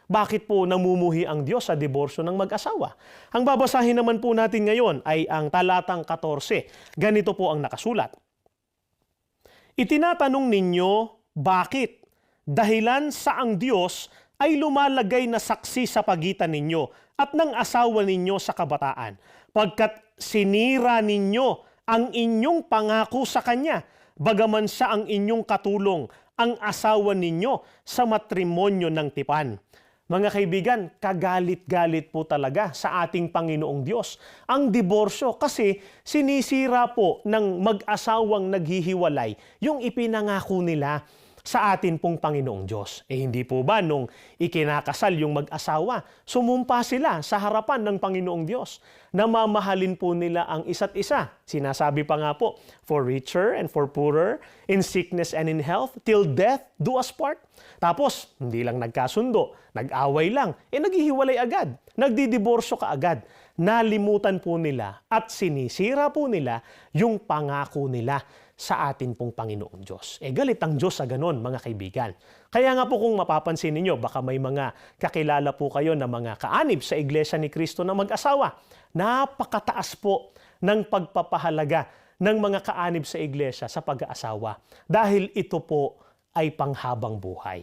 Bakit po namumuhi ang Diyos sa diborsyo ng mag-asawa? Ang babasahin naman po natin ngayon ay ang talatang 14. Ganito po ang nakasulat. Itinatanong ninyo, bakit? Dahilan sa ang Diyos ay lumalagay na saksi sa pagitan ninyo at ng asawa ninyo sa kabataan, pagkat sinira ninyo ang inyong pangako sa Kanya, bagaman siya ang inyong katulong, ang asawa ninyo sa matrimonyo ng tipan. Mga kaibigan, kagalit-galit po talaga sa ating Panginoong Diyos ang diborsyo kasi sinisira po ng mag-asawang naghihiwalay yung ipinangako nila sa atin pong Panginoong Diyos. Hindi po ba nung ikinakasal yung mag-asawa, sumumpa sila sa harapan ng Panginoong Diyos na mamahalin po nila ang isa't isa. Sinasabi pa nga po, for richer and for poorer, in sickness and in health, till death do us part. Tapos, hindi lang nagkasundo, nag-away lang, naghihiwalay agad, nagdidiborsyo ka agad. Nalimutan po nila at sinisira po nila yung pangako nila sa atin pong Panginoong Diyos. Galit ang Diyos sa ganon, mga kaibigan. Kaya nga po kung mapapansin ninyo, baka may mga kakilala po kayo na mga kaanib sa Iglesia ni Cristo na mag-asawa. Napakataas po ng pagpapahalaga ng mga kaanib sa Iglesia sa pag-aasawa. Dahil ito po ay panghabang buhay.